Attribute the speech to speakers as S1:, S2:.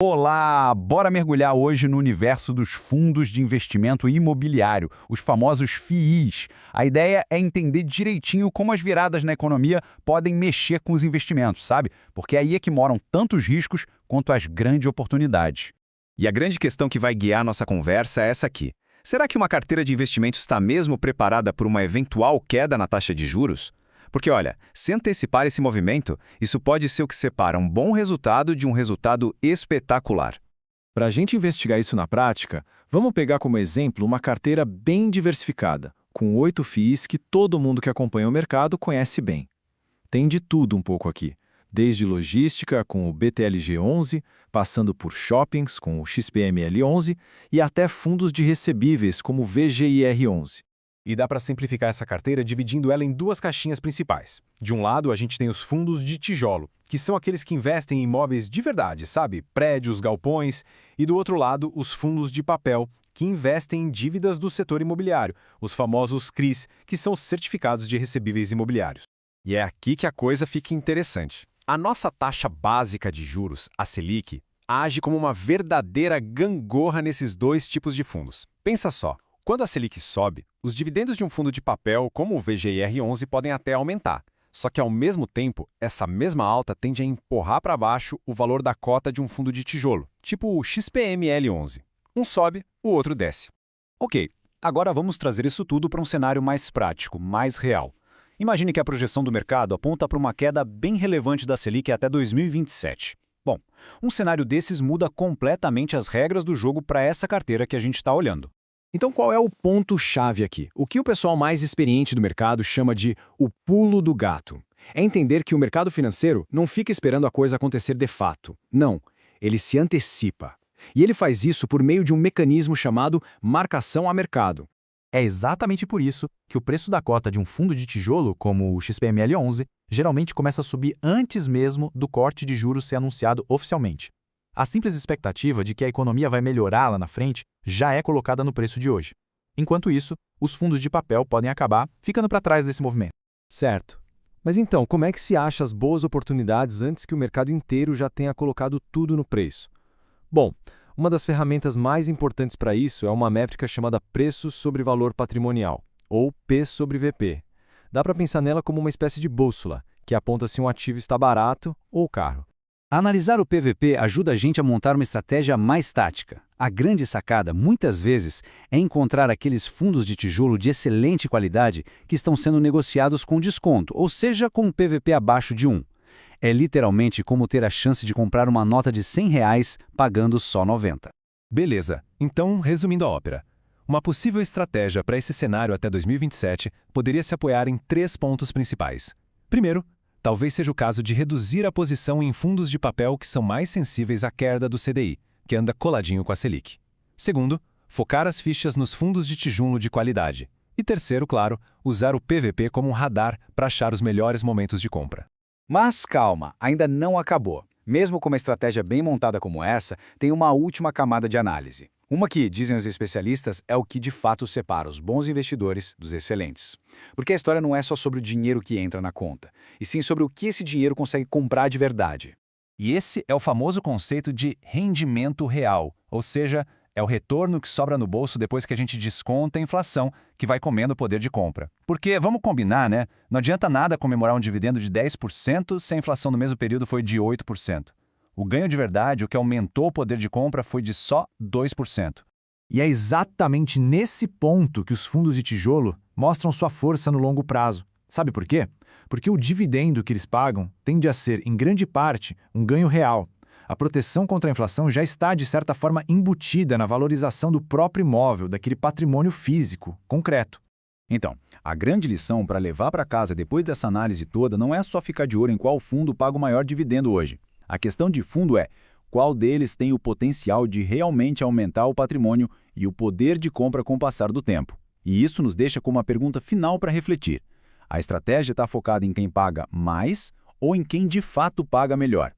S1: Olá, bora mergulhar hoje no universo dos fundos de investimento imobiliário, os famosos FIIs. A ideia é entender direitinho como as viradas na economia podem mexer com os investimentos, sabe? Porque aí é que moram tanto os riscos quanto as grandes oportunidades.
S2: E a grande questão que vai guiar nossa conversa é essa aqui. Será que uma carteira de investimentos está mesmo preparada por uma eventual queda na taxa de juros? Porque, olha, se antecipar esse movimento, isso pode ser o que separa um bom resultado de um resultado espetacular.
S3: Para a gente investigar isso na prática, vamos pegar como exemplo uma carteira bem diversificada, com 8 FIIs que todo mundo que acompanha o mercado conhece bem. Tem de tudo um pouco aqui, desde logística com o BTLG11, passando por shoppings com o XPML11 e até fundos de recebíveis como o VGIR11.
S4: E dá para simplificar essa carteira dividindo ela em duas caixinhas principais. De um lado, a gente tem os fundos de tijolo, que são aqueles que investem em imóveis de verdade, sabe? Prédios, galpões. E do outro lado, os fundos de papel, que investem em dívidas do setor imobiliário, os famosos CRIs, que são os certificados de recebíveis imobiliários.
S2: E é aqui que a coisa fica interessante. A nossa taxa básica de juros, a Selic, age como uma verdadeira gangorra nesses dois tipos de fundos. Pensa só. Quando a Selic sobe, os dividendos de um fundo de papel, como o VGIR11, podem até aumentar. Só que, ao mesmo tempo, essa mesma alta tende a empurrar para baixo o valor da cota de um fundo de tijolo, tipo o XPML11. Um sobe, o outro desce.
S5: Ok, agora vamos trazer isso tudo para um cenário mais prático, mais real. Imagine que a projeção do mercado aponta para uma queda bem relevante da Selic até 2027. Bom, um cenário desses muda completamente as regras do jogo para essa carteira que a gente está olhando.
S3: Então qual é o ponto-chave aqui? O que o pessoal mais experiente do mercado chama de o pulo do gato. É entender que o mercado financeiro não fica esperando a coisa acontecer de fato. Não, ele se antecipa. E ele faz isso por meio de um mecanismo chamado marcação a mercado.
S1: É exatamente por isso que o preço da cota de um fundo de tijolo, como o XPML11, geralmente começa a subir antes mesmo do corte de juros ser anunciado oficialmente. A simples expectativa de que a economia vai melhorar lá na frente já é colocada no preço de hoje. Enquanto isso, os fundos de papel podem acabar ficando para trás desse movimento.
S6: Certo. Mas então, como é que se acha as boas oportunidades antes que o mercado inteiro já tenha colocado tudo no preço? Bom, uma das ferramentas mais importantes para isso é uma métrica chamada preço sobre valor patrimonial, ou P sobre VP. Dá para pensar nela como uma espécie de bússola, que aponta se um ativo está barato ou caro.
S5: Analisar o PVP ajuda a gente a montar uma estratégia mais tática. A grande sacada, muitas vezes, é encontrar aqueles fundos de tijolo de excelente qualidade que estão sendo negociados com desconto, ou seja, com um PVP abaixo de 1. É literalmente como ter a chance de comprar uma nota de R$ 100 pagando só 90.
S4: Beleza, então, resumindo a ópera. Uma possível estratégia para esse cenário até 2027 poderia se apoiar em 3 pontos principais. Primeiro, talvez seja o caso de reduzir a posição em fundos de papel que são mais sensíveis à queda do CDI, que anda coladinho com a Selic. Segundo, focar as fichas nos fundos de tijolo de qualidade. E terceiro, claro, usar o PVP como um radar para achar os melhores momentos de compra.
S5: Mas calma, ainda não acabou. Mesmo com uma estratégia bem montada como essa, tem uma última camada de análise. Uma que, dizem os especialistas, é o que de fato separa os bons investidores dos excelentes. Porque a história não é só sobre o dinheiro que entra na conta, e sim sobre o que esse dinheiro consegue comprar de verdade.
S1: E esse é o famoso conceito de rendimento real, ou seja, é o retorno que sobra no bolso depois que a gente desconta a inflação que vai comendo o poder de compra. Porque, vamos combinar, né? Não adianta nada comemorar um dividendo de 10% se a inflação no mesmo período foi de 8%. O ganho de verdade, o que aumentou o poder de compra, foi de só 2%.
S7: E é exatamente nesse ponto que os fundos de tijolo mostram sua força no longo prazo. Sabe por quê? Porque o dividendo que eles pagam tende a ser, em grande parte, um ganho real. A proteção contra a inflação já está, de certa forma, embutida na valorização do próprio imóvel, daquele patrimônio físico, concreto.
S1: Então, a grande lição para levar para casa depois dessa análise toda não é só ficar de olho em qual fundo paga o maior dividendo hoje. A questão de fundo é qual deles tem o potencial de realmente aumentar o patrimônio e o poder de compra com o passar do tempo. E isso nos deixa com uma pergunta final para refletir. A estratégia está focada em quem paga mais ou em quem de fato paga melhor?